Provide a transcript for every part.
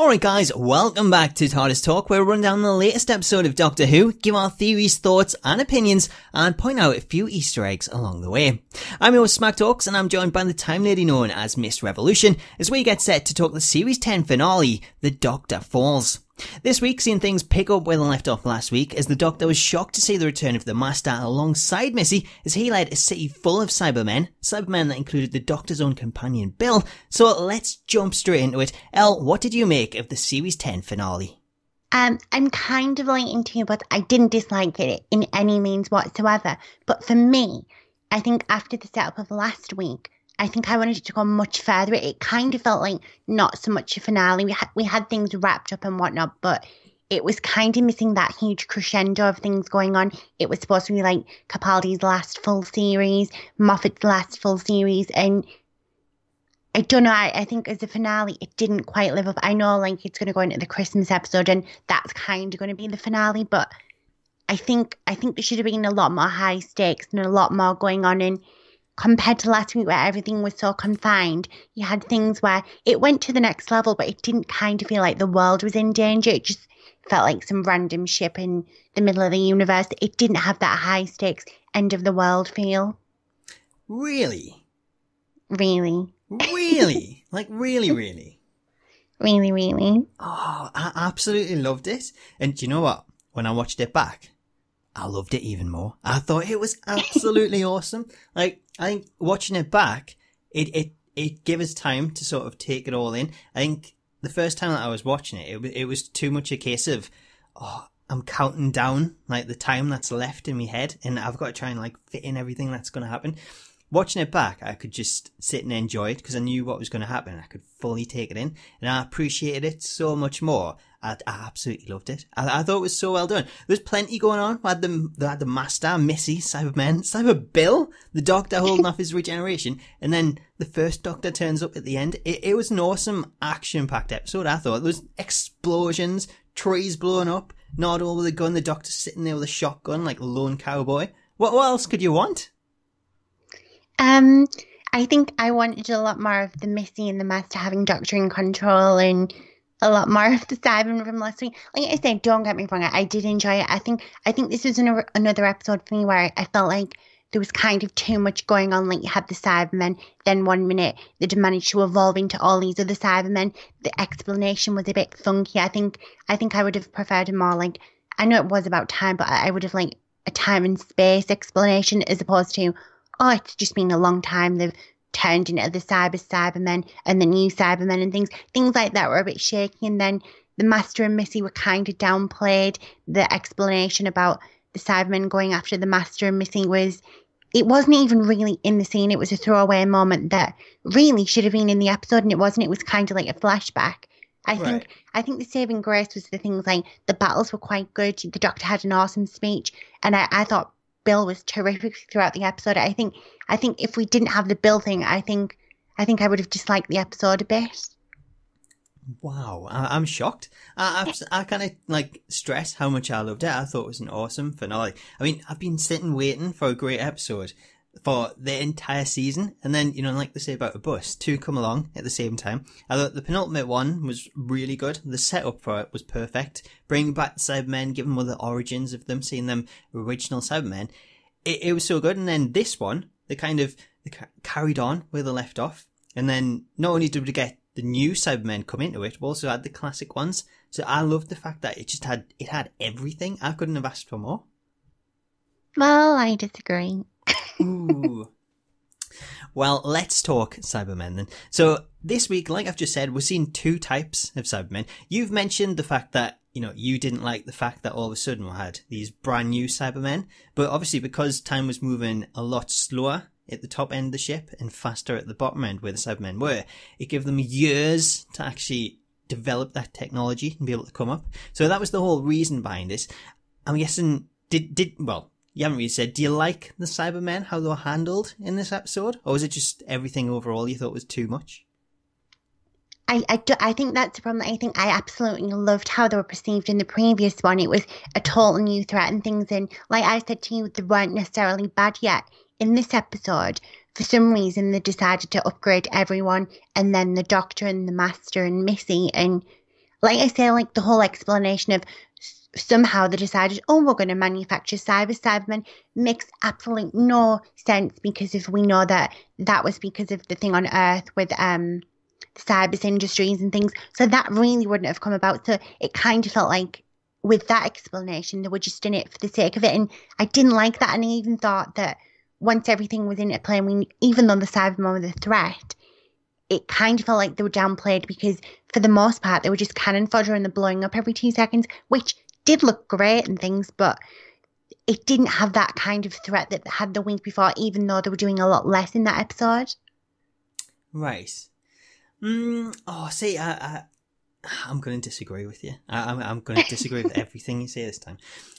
Alright guys, welcome back to Tardis Talk, where we run down the latest episode of Doctor Who, give our theories, thoughts and opinions, and point out a few Easter eggs along the way. I'm your host Smack Talks, and I'm joined by the time lady known as Miss Revolution, as we get set to talk the Series 10 finale, The Doctor Falls. This week, seeing things pick up where they left off last week, as the Doctor was shocked to see the return of the Master alongside Missy, as he led a city full of Cybermen that included the Doctor's own companion Bill. So let's jump straight into it. Elle, what did you make of the Series 10 finale? I'm kind of like into you, but I didn't dislike it in any means whatsoever. But for me, I think after the setup of last week, I think I wanted it to go much further. It kind of felt like not so much a finale. We had things wrapped up and whatnot, but it was kind of missing that huge crescendo of things going on. It was supposed to be like Capaldi's last full series, Moffat's last full series, and I don't know, I think as a finale, it didn't quite live up. I know like it's going to go into the Christmas episode and that's kind of going to be the finale, but I think there should have been a lot more high stakes and a lot more going on in. Compared to last week where everything was so confined, you had things where it went to the next level, but it didn't kind of feel like the world was in danger. It just felt like some random ship in the middle of the universe. It didn't have that high stakes end of the world feel. Really? Really? Really? Like really, really? Really, really? Oh, I absolutely loved it. And do you know what? When I watched it back, I loved it even more. I thought it was absolutely awesome. Like, I think watching it back, it gave us time to sort of take it all in. I think the first time that I was watching it was too much a case of, I'm counting down like the time that's left in my head, and I've got to try and like fit in everything that's going to happen. Watching it back, I could just sit and enjoy it because I knew what was going to happen. I could fully take it in, and I appreciated it so much more. I absolutely loved it. I thought it was so well done. There was plenty going on. We had the Master, Missy, Cybermen, Cyber Bill, the Doctor holding off his regeneration, and then the first Doctor turns up at the end. It was an awesome action-packed episode, I thought. There was explosions, trees blowing up, Nardole with a gun, the Doctor sitting there with a shotgun like a lone cowboy. What else could you want? I think I wanted a lot more of the Missy and the Master having Doctor in control and a lot more of the Cybermen from last week. Like I said, don't get me wrong, I did enjoy it. I think this was another episode for me where I felt like there was kind of too much going on. Like you had the Cybermen, then 1 minute they'd managed to evolve into all these other Cybermen. The explanation was a bit funky. I think I would have preferred a more like, I know it was about time, but I would have liked a time and space explanation as opposed to, it's just been a long time. They've turned into the Cybermen and the new Cybermen and things like that were a bit shaky. And then the Master and Missy were kind of downplayed. The explanation about the Cybermen going after the Master and Missy it wasn't even really in the scene. It was a throwaway moment that really should have been in the episode, and it wasn't. It was kind of like a flashback. I think the saving grace was the things like the battles were quite good. The Doctor had an awesome speech, and I thought Bill was terrific throughout the episode. I think if we didn't have the Bill thing, I think I would have disliked the episode a bit. Wow, I'm shocked. I kind of like stress how much I loved it. I thought it was an awesome finale. I mean, I've been sitting waiting for a great episode for the entire season, and then, you know, like they say about a bus, two come along at the same time. I thought the penultimate one was really good. The setup for it was perfect. Bringing back the Cybermen, giving them the origins of them, seeing them original Cybermen. It was so good. And then this one, they carried on where they left off. And then not only did we get the new Cybermen come into it, we also had the classic ones. So I loved the fact that it had everything. I couldn't have asked for more. Well, I disagree. Ooh. Well, let's talk Cybermen then. So this week, like I've just said, we're seeing two types of Cybermen. You've mentioned the fact that, you know, you didn't like the fact that all of a sudden we had these brand new Cybermen. But obviously because time was moving a lot slower at the top end of the ship and faster at the bottom end where the Cybermen were, it gave them years to actually develop that technology and be able to come up. So that was the whole reason behind this. I'm guessing, you haven't really said, do you like the Cybermen, how they were handled in this episode? Or was it just everything overall you thought was too much? I think that's the problem. I think I absolutely loved how they were perceived in the previous one. It was a total new threat and things. And like I said to you, they weren't necessarily bad yet. In this episode, for some reason, they decided to upgrade everyone, and then the Doctor and the Master and Missy. And like I say, like the whole explanation of somehow they decided, oh, we're going to manufacture Cybermen makes absolutely no sense because if we know that that was because of the thing on Earth with the cyber industries and things, so that really wouldn't have come about. So it kind of felt like with that explanation, they were just in it for the sake of it, and I didn't like that. And I even thought that once everything was in play, even though the Cybermen were the threat, it kind of felt like they were downplayed because for the most part they were just cannon fodder and the blowing up every 2 seconds, which did look great and things, but it didn't have that kind of threat that they had the week before, even though they were doing a lot less in that episode. Right. See, I'm going to disagree with you. I'm going to disagree with everything you say this time.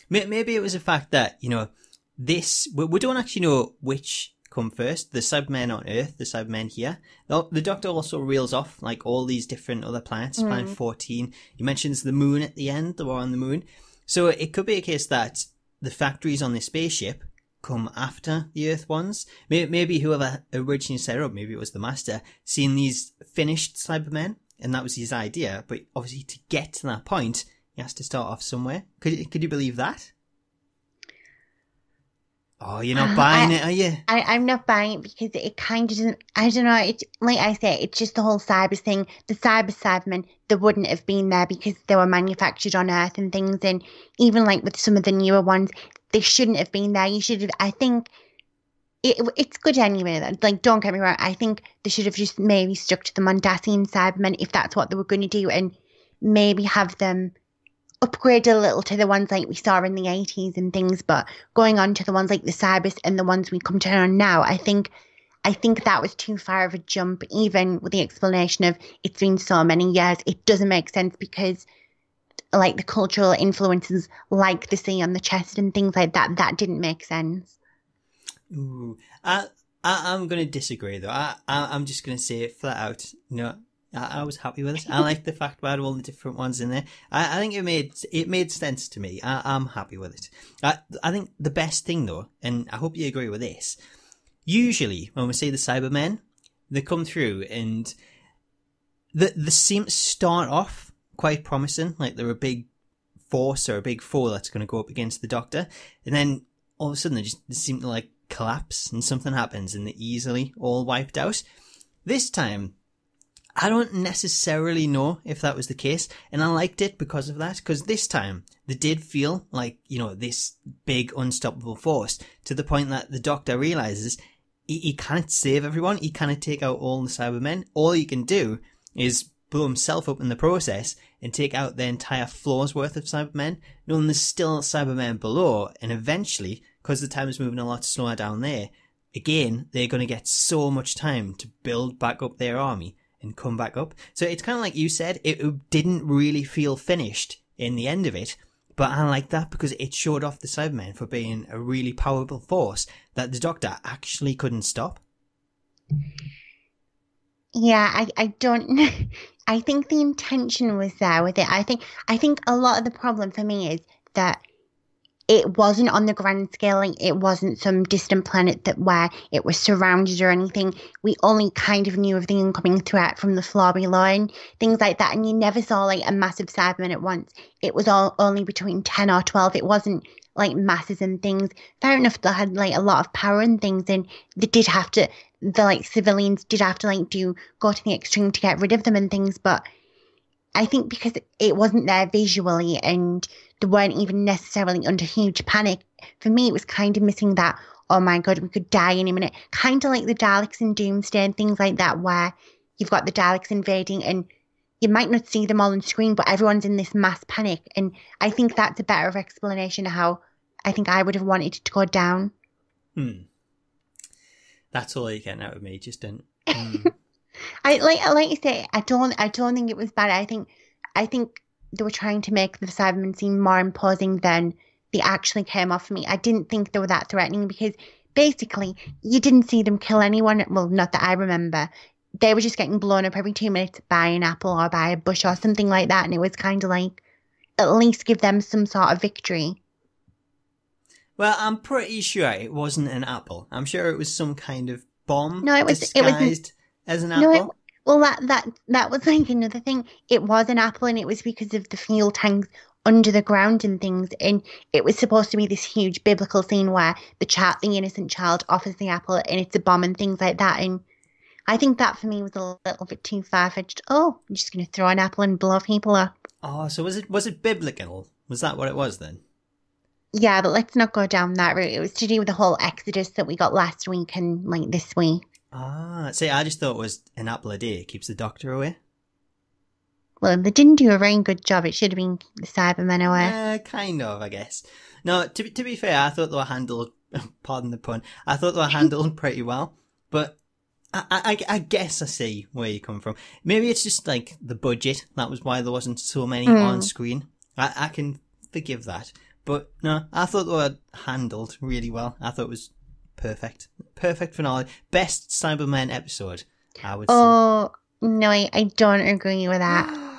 Maybe it was a fact that, we don't actually know which come first, the Cybermen on Earth, the Cybermen here. The Doctor also reels off like all these different other planets, Planet 14. He mentions the moon at the end, the war on the moon. So it could be a case that the factories on this spaceship come after the Earth ones. Maybe whoever originally set it up, maybe it was the Master, seeing these finished Cybermen, and that was his idea. But obviously to get to that point, he has to start off somewhere. Could you believe that? Oh, you're not buying it, are you? I'm not buying it because it kind of doesn't, I don't know, it's like I say, it's just the whole cyber thing. The Cybermen, they wouldn't have been there because they were manufactured on Earth and things, and even like with some of the newer ones, they shouldn't have been there. You should have, I think, it's good anyway. Like, don't get me wrong, I think they should have just maybe stuck to the Mondasian Cybermen if that's what they were going to do, and maybe have them upgrade a little to the ones like we saw in the 80s and things, but going on to the ones like the Cybers and the ones we come to on now, I think that was too far of a jump, even with the explanation of it's been so many years. It doesn't make sense because like the cultural influences like the C on the chest and things like that didn't make sense. Ooh, I'm going to disagree though. I'm just going to say it flat out. I was happy with it. I like the fact we had all the different ones in there. I think it made sense to me. I'm happy with it. I think the best thing though, and I hope you agree with this, usually when we see the Cybermen, they come through and they seem to start off quite promising, like they're a big force or a big foe that's going to go up against the Doctor, and then all of a sudden they seem to like collapse and something happens and they're easily all wiped out. This time, I don't necessarily know if that was the case, and I liked it because of that, because this time they did feel like, this big unstoppable force, to the point that the Doctor realises he can't save everyone, he can't take out all the Cybermen. All he can do is blow himself up in the process and take out the entire floor's worth of Cybermen, knowing there's still Cybermen below, and eventually, because the time is moving a lot slower down there, again, they're going to get so much time to build back up their army and come back up. So it's kind of like you said, it didn't really feel finished in the end of it, but I like that because it showed off the Cybermen for being a really powerful force that the Doctor actually couldn't stop. Yeah, I don't I think the intention was there with it. I think a lot of the problem for me is that it wasn't on the grand scale. Like, it wasn't some distant planet where it was surrounded or anything. We only kind of knew of the incoming threat from the floor below and things like that. And you never saw like a massive Cyberman at once. It was all only between 10 or 12. It wasn't like masses and things. Fair enough, they had like a lot of power and things, and they did have to, the like civilians did have to like go to the extreme to get rid of them and things. But I think because it wasn't there visually and they weren't even necessarily under huge panic, for me it was kind of missing that, oh my god, we could die any minute. Kind of like the Daleks in Doomsday and things like that, where you've got the Daleks invading and you might not see them all on screen, but everyone's in this mass panic. And I think that's a better explanation of how I think I would have wanted it to go down. That's all you're getting out of me, just don't. I like you say, I don't think it was bad. I think they were trying to make the Cybermen seem more imposing than they actually came off for me. I didn't think they were that threatening because basically you didn't see them kill anyone. Well, not that I remember. They were just getting blown up every 2 minutes by an apple or by a bush or something like that. And it was kind of like, at least give them some sort of victory. Well, I'm pretty sure it wasn't an apple. I'm sure it was some kind of bomb No, it was disguised as an apple. Well, that was like another thing. It was an apple, and it was because of the fuel tanks under the ground and things. And it was supposed to be this huge biblical scene where the innocent child, offers the apple, and it's a bomb and things like that. And I think that for me was a little bit too far fetched. Oh, I'm just going to throw an apple and blow people up. Oh, so was it biblical? Was that what it was then? Yeah, but let's not go down that route. It was to do with the whole Exodus that we got last week and like this week. Ah, see, I just thought it was an apple a day keeps the doctor away. Well, they didn't do a very good job. It should have been the Cybermen away. Kind of, I guess. No, to be fair, I thought they were handled, pardon the pun, I thought they were handled pretty well. But I guess I see where you come from. Maybe it's just like the budget. That was why there wasn't so many on screen. I can forgive that. But no, I thought they were handled really well. I thought it was perfect. Perfect finale. Best Cybermen episode, I would say. Oh, no, I don't agree with that.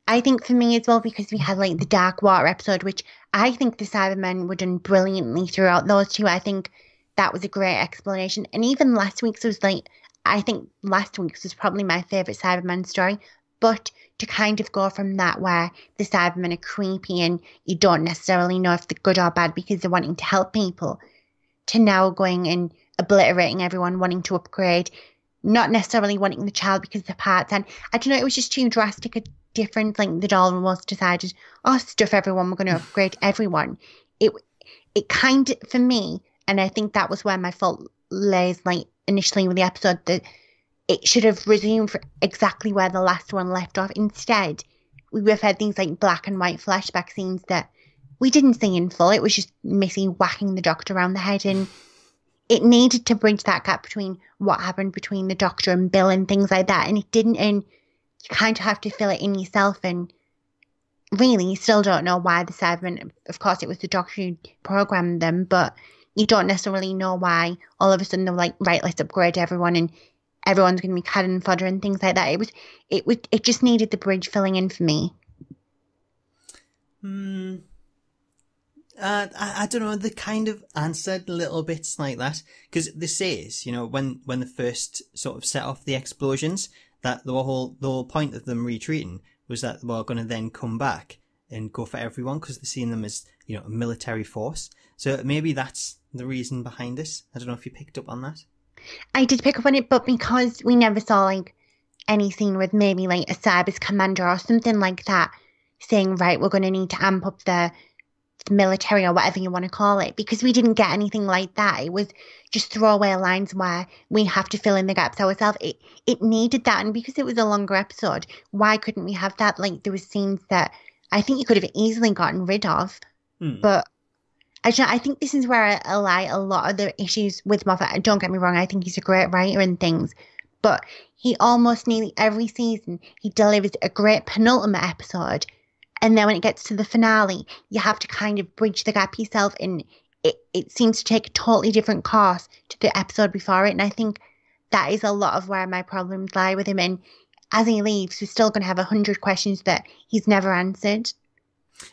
I think for me as well, because we had like the Dark Water episode, which I think the Cybermen were done brilliantly throughout those two. I think that was a great explanation. And even last week's was like, I think last week's was probably my favourite Cyberman story. But to kind of go from that where the Cybermen are creepy and you don't necessarily know if they're good or bad because they're wanting to help people, to now going and obliterating everyone, wanting to upgrade, not necessarily wanting the child because of the parts. And I don't know, it was just too drastic a difference. Like the doll almost decided, oh, stuff everyone, we're going to upgrade everyone. It kind of, for me, and I think that was where my fault lays, like initially with the episode, that it should have resumed for exactly where the last one left off. Instead, we've had these like black and white flashback scenes that we didn't see in full. It was just Missy whacking the doctor around the head, and it needed to bridge that gap between what happened between the doctor and Bill and things like that, and it didn't. And you kind of have to fill it in yourself, and really, you still don't know why the Cybermen. Of course, it was the doctor who programmed them, but you don't necessarily know why all of a sudden they're like, right, let's upgrade everyone, and everyone's going to be cannon fodder and things like that. It just needed the bridge filling in for me. I don't know, they kind of answered little bits like that. Because this is, when they first sort of set off the explosions, that the whole point of them retreating was that they were going to then come back and go for everyone because they're seeing them as, a military force. So maybe that's the reason behind it. I don't know if you picked up on that. I did pick up on it, but because we never saw like any scene with maybe like a Cybers commander or something like that saying, right, we're going to need to amp up the military or whatever you want to call it, because we didn't get anything like that. It was just throwaway lines where we have to fill in the gaps ourselves. It needed that, and because it was a longer episode, why couldn't we have that? Like there was scenes that I think you could have easily gotten rid of, but I think this is where I lie a lot of the issues with Moffat. Don't get me wrong, I think he's a great writer and things, but he almost nearly every season he delivers a great penultimate episode, and then when it gets to the finale, you have to kind of bridge the gap yourself, and it seems to take a totally different course to the episode before it. And I think that is a lot of where my problems lie with him. And as he leaves, we're still going to have 100 questions that he's never answered.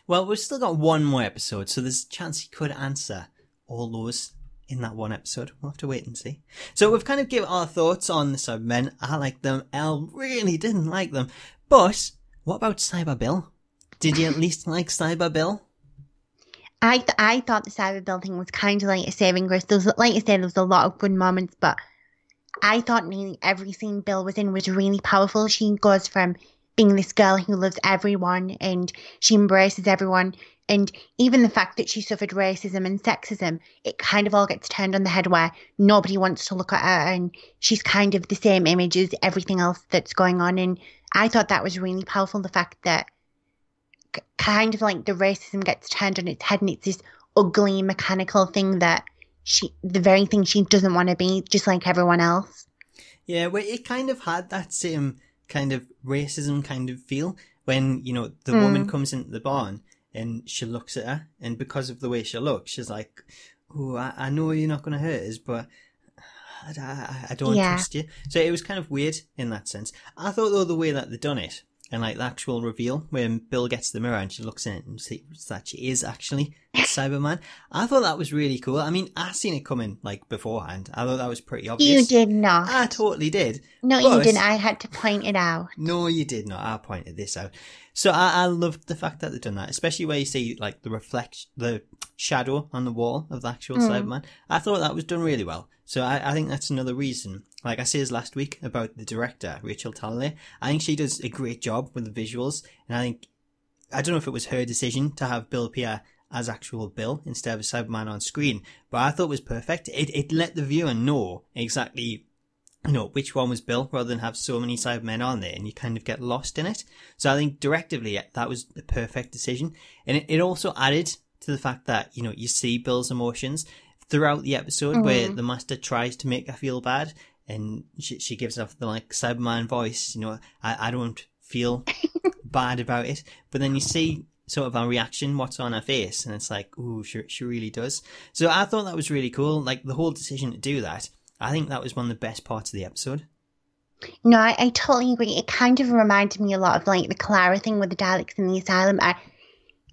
Well, we've still got one more episode, so there's a chance he could answer all those in that one episode. We'll have to wait and see. So we've kind of given our thoughts on the Cybermen. I like them. Elle really didn't like them. But what about Cyber Bill? Did you at least like Cyber Bill? I thought the Cyber Bill thing was kind of like a saving grace. There was, like you said, there was a lot of good moments, but I thought nearly every scene Bill was in was really powerful. She goes from being this girl who loves everyone and she embraces everyone, and even the fact that she suffered racism and sexism, it kind of all gets turned on the head where nobody wants to look at her, and she's kind of the same image as everything else that's going on. And I thought that was really powerful, the fact that kind of like the racism gets turned on its head, and it's this ugly mechanical thing that the very thing she doesn't want to be, just like everyone else. Yeah, well, it kind of had that same kind of racism kind of feel when, the woman comes into the barn and she looks at her, and because of the way she looks, she's like, oh, I know you're not going to hurt us, but I don't trust you. So it was kind of weird in that sense. I thought, though, the way that they done it and like the actual reveal when Bill gets the mirror and she looks in it and sees that she is actually Cyberman. I thought that was really cool. I mean, I seen it coming like beforehand. I thought that was pretty obvious. You did not. I totally did. No, But you didn't. I had to point it out. no, you did not. I pointed this out. So I loved the fact that they've done that, especially where you see like the shadow on the wall of the actual Cyberman. I thought that was done really well. So I think that's another reason. Like I said last week about the director, Rachel Talalay, I think she does a great job with the visuals. And I don't know if it was her decision to have Bill appear as actual Bill instead of Cyberman on screen, but I thought it was perfect. It let the viewer know exactly, which one was Bill rather than have so many Cybermen on there and you kind of get lost in it. So I think directively that was the perfect decision. And it also added to the fact that, you see Bill's emotions throughout the episode where the Master tries to make her feel bad and she gives off the like Cyberman voice, I don't feel bad about it. But then you see sort of our reaction, what's on her face, and it's like, ooh, she really does. So I thought that was really cool. Like the whole decision to do that, I think that was one of the best parts of the episode. No, I totally agree. It kind of reminded me a lot of like the Clara thing with the Daleks in the asylum.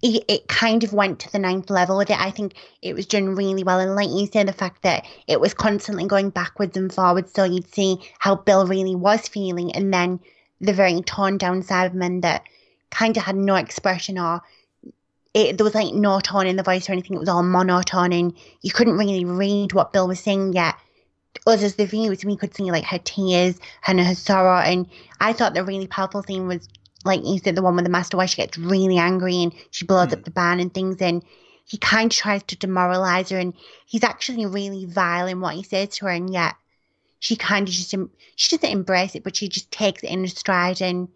It kind of went to the ninth level with it. I think it was done really well. And like you said, the fact that it was constantly going backwards and forwards, so you'd see how Bill really was feeling, and then the very toned down Cyberman that kind of had no expression there was like no tone in the voice or anything. It was all monotone and you couldn't really read what Bill was saying yet. Us as the viewers, we could see like her tears and her sorrow. And I thought the really powerful thing was, like you said, the one with the Master where she gets really angry and she blows up the barn and things, and he kind of tries to demoralize her, and he's actually really vile in what he says to her, and yet she kind of she doesn't embrace it, but she just takes it in her stride. And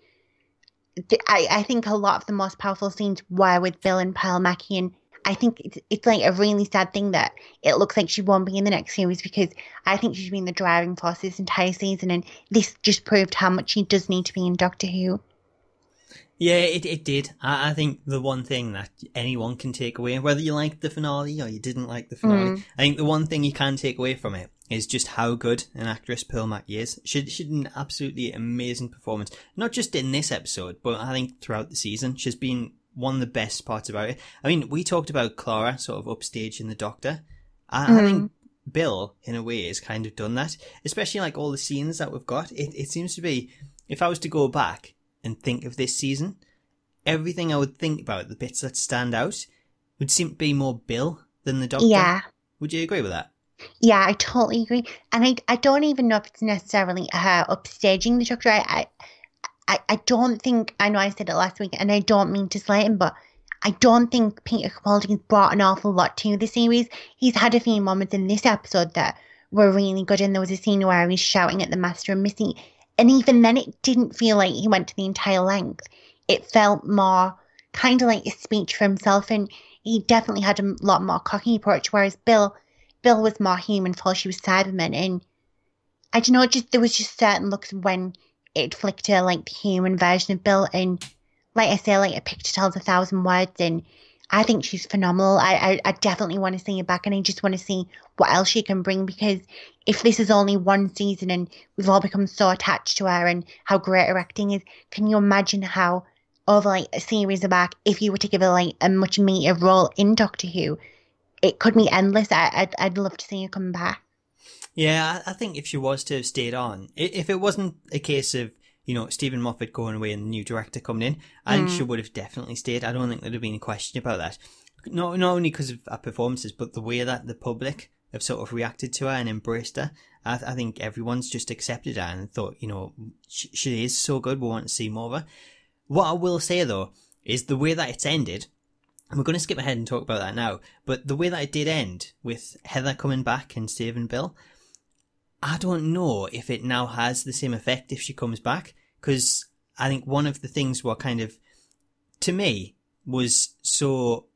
I think a lot of the most powerful scenes were with Bill and Pearl Mackie, and I think it's like a really sad thing that it looks like she won't be in the next series, because I think she's been the driving force this entire season, and this just proved how much she does need to be in Doctor Who. Yeah, it did. I think the one thing that anyone can take away, whether you liked the finale or you didn't like the finale, I think the one thing you can take away from it is just how good an actress Pearl Mackie is. She did an absolutely amazing performance, not just in this episode, but I think throughout the season. She's been one of the best parts about it. I mean, we talked about Clara sort of upstage in the Doctor. I think Bill, in a way, has kind of done that, especially like all the scenes that we've got. It seems to be, if I was to go back and think of this season, everything I would think about, the bits that stand out, would seem to be more Bill than the Doctor. Yeah. Would you agree with that? Yeah, I totally agree. And I don't even know if it's necessarily her upstaging the Doctor. I don't think, I know I said it last week, and I don't mean to slight him, but I don't think Peter Capaldi's brought an awful lot to the series. He's had a few moments in this episode that were really good, and there was a scene where he's shouting at the Master and Missy, and even then it didn't feel like he went to the entire length. It felt more kind of like a speech for himself, and he definitely had a lot more cocky approach, whereas Bill was more human before she was Cyberman. And I don't know, there was just certain looks when it flicked her like the human version of Bill, and like I say, like a picture tells 1,000 words, and I think she's phenomenal. I definitely want to see her back, and I just want to see what else she can bring, because if this is only one season and we've all become so attached to her and how great her acting is, can you imagine how over like a series of arc, if you were to give her like a much meatier role in Doctor Who, it could be endless. I'd love to see her come back. Yeah, I think if she was to have stayed on, if it wasn't a case of, Stephen Moffat going away and the new director coming in, I think she would have definitely stayed. I don't think there'd have been a question about that. Not only because of her performances, but the way that the public have sort of reacted to her and embraced her. I think everyone's just accepted her and thought, she is so good, we want to see more of her. What I will say, though, is the way that it's ended, and we're going to skip ahead and talk about that now, but the way that it did end, with Heather coming back and saving Bill, I don't know if it now has the same effect if she comes back, because I think one of the things what kind of, to me, was so...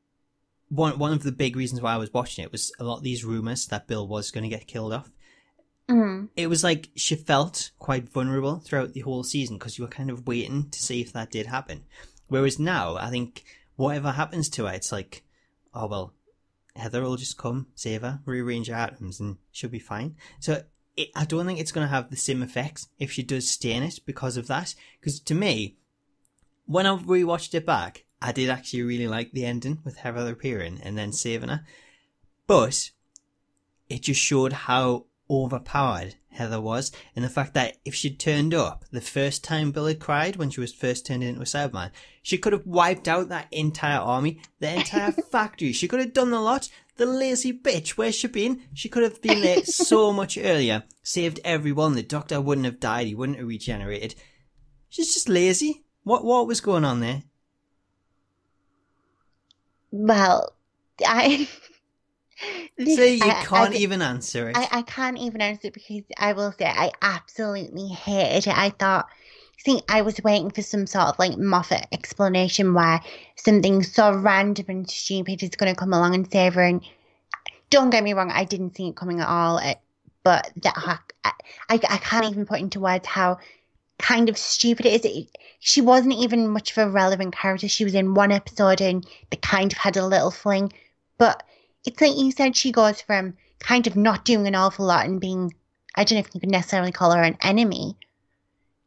One of the big reasons why I was watching it was a lot of these rumours that Bill was going to get killed off. It was like she felt quite vulnerable throughout the whole season because you were kind of waiting to see if that did happen. Whereas now, I think whatever happens to her, it's like, oh well, Heather will just come, save her, rearrange her atoms, and she'll be fine. So I don't think it's going to have the same effects if she does stay in it because of that. Because to me, when I rewatched it back, I did actually really like the ending with Heather appearing and then saving her. But it just showed how overpowered Heather was, and the fact that if she'd turned up the first time Bill had cried when she was first turned into a Cyberman, she could have wiped out that entire army, the entire factory. She could have done a lot. The lazy bitch, where's she been? She could have been there so much earlier, saved everyone. The Doctor wouldn't have died. He wouldn't have regenerated. She's just lazy. What was going on there? Well, I... See, you can't even answer it. I can't even answer it because I will say I absolutely hated it. I thought, see, I was waiting for some sort of like Moffat explanation where something so random and stupid is going to come along and save her. And don't get me wrong, I didn't see it coming at all. But that I can't even put into words how kind of stupid it is. She wasn't even much of a relevant character. She was in one episode and they kind of had a little fling. But it's like you said, she goes from kind of not doing an awful lot and being, I don't know if you could necessarily call her an enemy,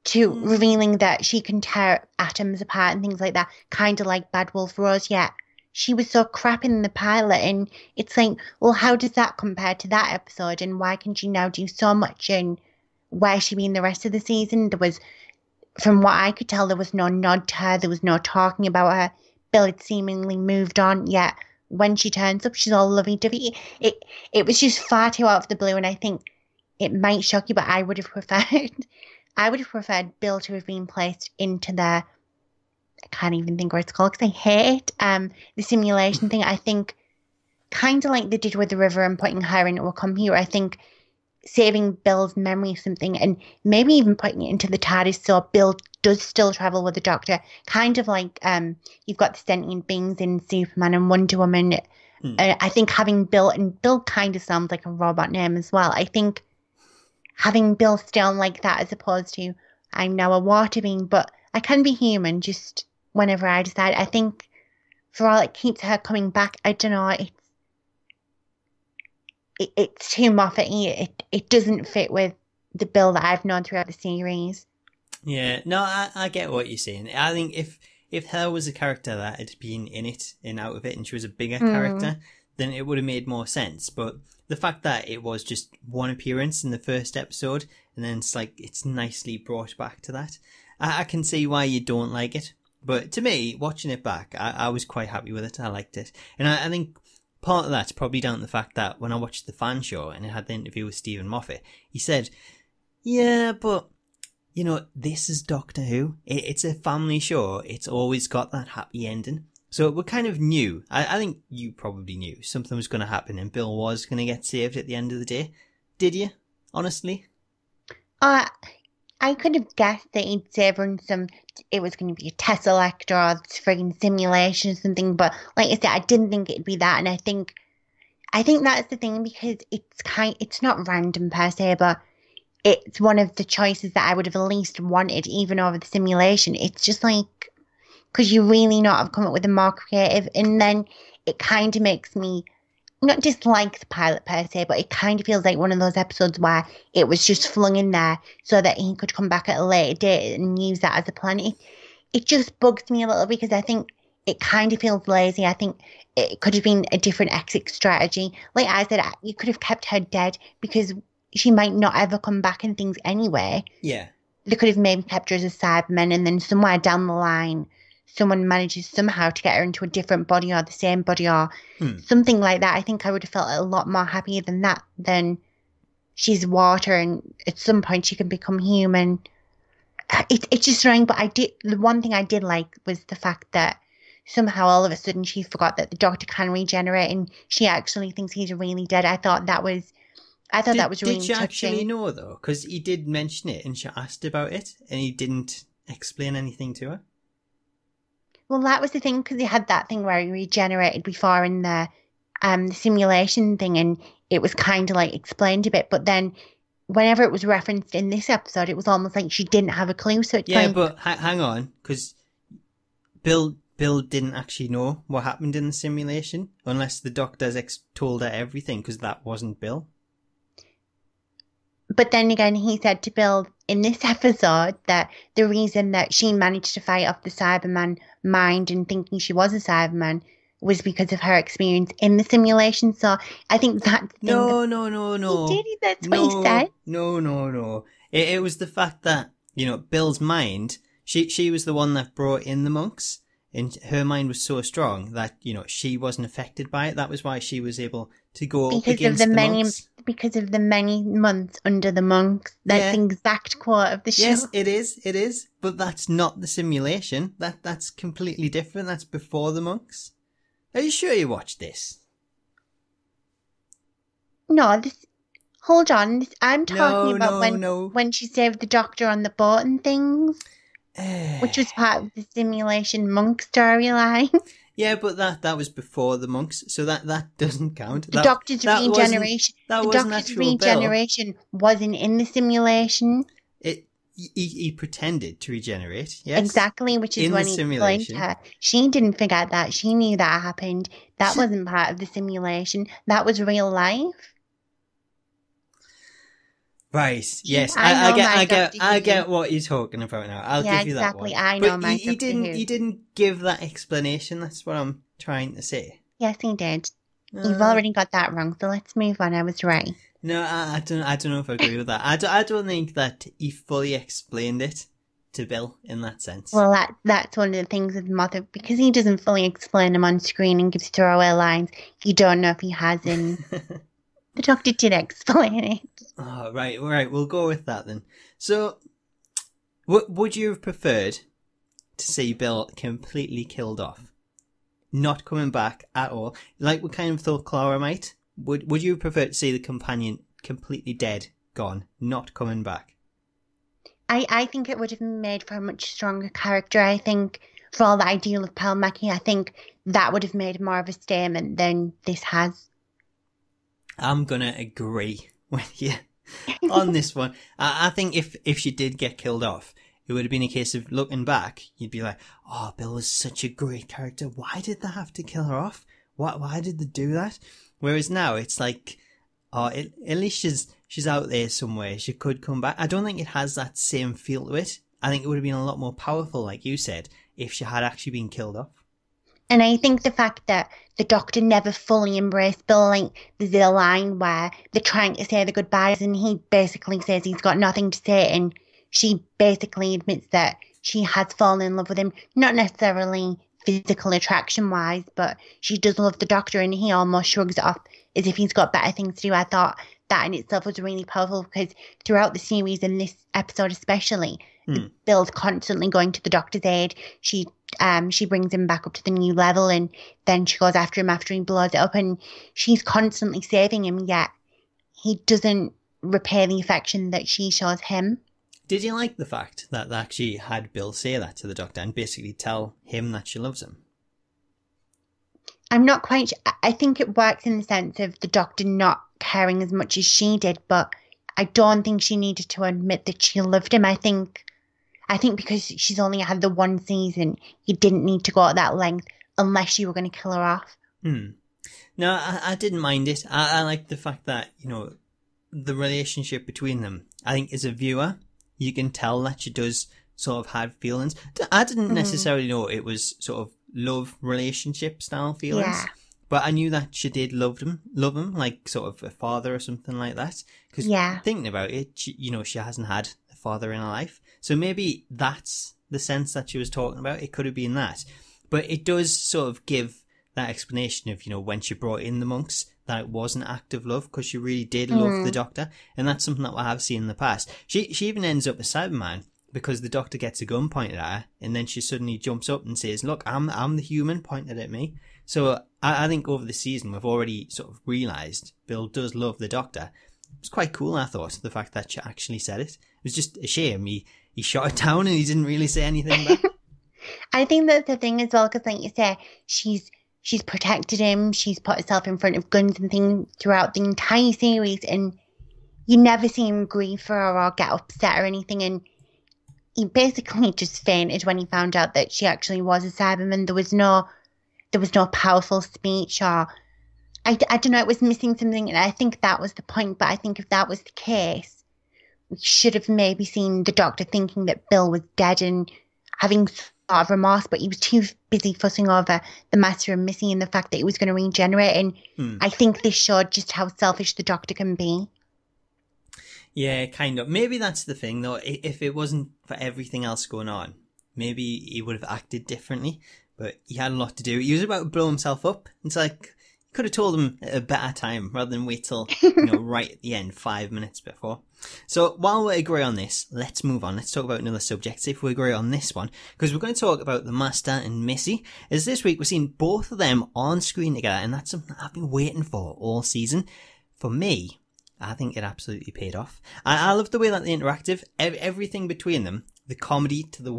to revealing that she can tear atoms apart and things like that, kind of like Bad Wolf Rose. Yet she was so crap in the pilot, and it's like, well, how does that compare to that episode, and why can she now do so much, and where she been the rest of the season? There was, from what I could tell, there was no nod to her, there was no talking about her. Bill had seemingly moved on, yet when she turns up, she's all lovey-dovey. It was just far too out of the blue, and I think it might shock you, but I would have preferred Bill to have been placed into the, I can't even think what it's called because I hate the simulation thing. I think kind of like they did with the River and putting her into a computer. I think saving Bill's memory of something and maybe even putting it into the TARDIS so Bill does still travel with the Doctor, kind of like you've got the sentient beings in Superman and Wonder Woman. I think having Bill, and Bill kind of sounds like a robot name as well, I think having Bill still like that as opposed to I'm now a water being, but I can be human just whenever I decide. I think for all it keeps her coming back, I don't know, it's too Moffat-y. It doesn't fit with the Bill that I've known throughout the series. Yeah, no, I get what you're saying. I think if her was a character that had been in it and out of it and she was a bigger character, then it would have made more sense. But the fact that it was just one appearance in the first episode and then it's like it's nicely brought back to that, I can see why you don't like it. But to me, watching it back, I was quite happy with it. I liked it. And I think part of that's probably down to the fact that when I watched the fan show and it had the interview with Stephen Moffat, he said, yeah, but you know, this is Doctor Who. It's a family show. It's always got that happy ending. So we kind of knew, I think you probably knew something was going to happen and Bill was going to get saved at the end of the day. Did you? Honestly? I could have guessed that he'd save her in it was going to be a tessellect or frigging simulation or something, but like I said, I didn't think it'd be that, and I think that's the thing, because it's not random per se, but it's one of the choices that I would have at least wanted, even over the simulation. It's just like, because you really not have come up with a more creative, and then it kind of makes me not dislike the pilot per se, but it kind of feels like one of those episodes where it was just flung in there so that he could come back at a later date and use that as a plan. It just bugs me a little because I think it kind of feels lazy. I think it could have been a different exit strategy. Like I said, you could have kept her dead because she might not ever come back and things anyway. Yeah. They could have maybe kept her as a Cyberman, and then somewhere down the line someone manages somehow to get her into a different body or the same body or something like that. I think I would have felt a lot more happier than that, than she's water and at some point she can become human. It's just strange, but the one thing I did like was the fact that somehow all of a sudden she forgot that the Doctor can regenerate and she actually thinks he's really dead. I thought that was really touching. Did she actually know though? Because he did mention it and she asked about it and he didn't explain anything to her. Well, that was the thing, because he had that thing where he regenerated before in the simulation thing, and it was kind of like explained a bit. But then, whenever it was referenced in this episode, it was almost like she didn't have a clue. So it's but hang on, because Bill didn't actually know what happened in the simulation unless the Doctor's told her everything, because that wasn't Bill. But then again, he said to Bill in this episode that the reason that she managed to fight off the Cyberman mind and thinking she was a Cyberman was because of her experience in the simulation. So I think that's the thing. No. He did. That's what he said. No. It was the fact that, Bill's mind, she was the one that brought in the monks, and her mind was so strong that, she wasn't affected by it. That was why she was able to go up against the monks. Because of the many months under the monks. That's the exact quote of the show. Yes, it is. But that's not the simulation. That's completely different. That's before the monks. Are you sure you watched this? No, hold on. I'm talking about when she saved the doctor on the boat and things, which was part of the simulation monk storyline. Yeah, but that was before the monks, so that doesn't count. The doctor's regeneration. The doctor's regeneration wasn't in the simulation. He pretended to regenerate, yes. Exactly, which is in when he explained to her. She didn't forget that. She knew that happened. That wasn't part of the simulation. That was real life. Right. Yes, I get what you're talking about now. I'll give you exactly. that one. I know but my he didn't give that explanation. That's what I'm trying to say. Yes, he did. You've already got that wrong, so let's move on. I was right. No, I don't know if I agree with that. I don't think that he fully explained it to Bill in that sense. Well, that's one of the things with Mother, because he doesn't fully explain them on screen and gives throwaway lines. You don't know if he has in. The doctor did explain it. Oh, right, we'll go with that then. So, would you have preferred to see Bill completely killed off? Not coming back at all? Like we kind of thought Clara might? Would you prefer to see the companion completely dead, gone, not coming back? I think it would have made for a much stronger character. I think for all the ideal of Pearl Mackie, I think that would have made more of a statement than this has. I'm going to agree with you on this one. I think if she did get killed off, it would have been a case of looking back, you'd be like, oh, Bill was such a great character. Why did they have to kill her off? Why did they do that? Whereas now it's like, oh, at least she's out there somewhere. She could come back. I don't think it has that same feel to it. I think it would have been a lot more powerful, like you said, if she had actually been killed off. And I think the fact that the doctor never fully embraced Bill, like there's a line where they're trying to say the goodbyes and he basically says he's got nothing to say, and she basically admits that she has fallen in love with him, not necessarily physical attraction wise, but she does love the doctor, and he almost shrugs it off as if he's got better things to do. I thought that in itself was really powerful, because throughout the series, and this episode especially, Bill's constantly going to the doctor's aid. She brings him back up to the new level, and then she goes after him after he blows it up, and she's constantly saving him, yet he doesn't repay the affection that she shows him. Did you like the fact that they actually had Bill say that to the doctor and basically tell him that she loves him? I'm not quite sure. I think it works in the sense of the doctor not caring as much as she did, but I don't think she needed to admit that she loved him. I think because she's only had the one season, you didn't need to go at that length unless you were going to kill her off. No, I didn't mind it. I like the fact that, the relationship between them. I think as a viewer, you can tell that she does sort of have feelings. I didn't necessarily know it was sort of love relationship style feelings, but I knew that she did love him, like sort of a father or something like that. Because thinking about it, she hasn't had a father in her life. So maybe that's the sense that she was talking about. It could have been that. But it does sort of give that explanation of, when she brought in the monks, that it was an act of love, because she really did love the doctor. And that's something that I have seen in the past. She even ends up a Cyberman because the doctor gets a gun pointed at her, and then she suddenly jumps up and says, look, I'm the human pointed at me. So I think over the season, we've already sort of realised Bill does love the doctor. It was quite cool, I thought, the fact that she actually said it. It was just a shame he shot it down and he didn't really say anything back. I think that's the thing as well, because like you say, she's protected him, she's put herself in front of guns and things throughout the entire series, and you never see him grieve for her or get upset or anything, and he basically just fainted when he found out that she actually was a Cyberman. There was no powerful speech, or I don't know, it was missing something, and I think that was the point. But I think if that was the case, should have maybe seen the doctor thinking that Bill was dead and having sort of remorse, but he was too busy fussing over the Master and Missy and the fact that he was going to regenerate. And I think this showed just how selfish the doctor can be. Yeah, kind of. Maybe that's the thing, though. If it wasn't for everything else going on, maybe he would have acted differently. But he had a lot to do. He was about to blow himself up. It's like, you could have told him at a better time rather than wait till, right at the end, 5 minutes before. So while we agree on this, let's move on. Let's talk about another subject, see if we agree on this one. Because we're going to talk about the Master and Missy. As this week we've seen both of them on screen together, and that's something I've been waiting for all season. For me, I think it absolutely paid off. I love the way that they interactive, everything between them, the comedy to the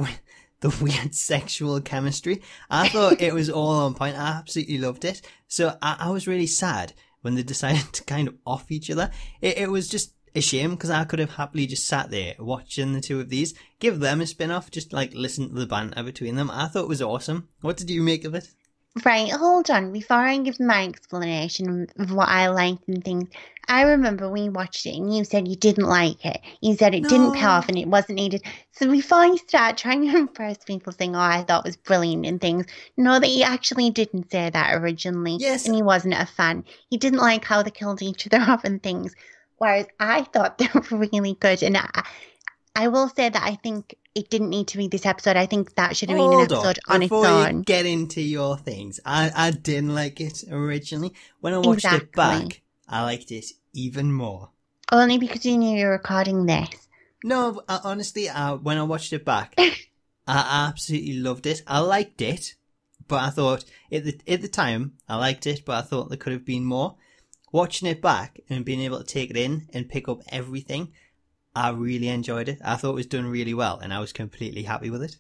weird sexual chemistry. I thought it was all on point. I absolutely loved it. So I was really sad when they decided to kind of off each other. It was just a shame because I could have happily just sat there watching the two of these, give them a spin-off, just like listen to the banter between them. I thought it was awesome. What did you make of it? Right, hold on. Before I give my explanation of what I liked and things, I remember we watched it and you said you didn't like it. You said it didn't pay off and it wasn't needed. So before you start trying to impress people saying, oh, I thought it was brilliant and things, know that he actually didn't say that originally. Yes. And he wasn't a fan. He didn't like how they killed each other off and things. Whereas I thought they were really good. And I will say that I think it didn't need to be this episode. I think that should have been an episode on its own. Before you get into your things, I didn't like it originally. When I watched it back, I liked it even more. Only because you knew you were recording this. No, honestly, when I watched it back, I absolutely loved it. I liked it, but I thought, at the time, I liked it, but I thought there could have been more. Watching it back and being able to take it in and pick up everything, I really enjoyed it. I thought it was done really well, and I was completely happy with it.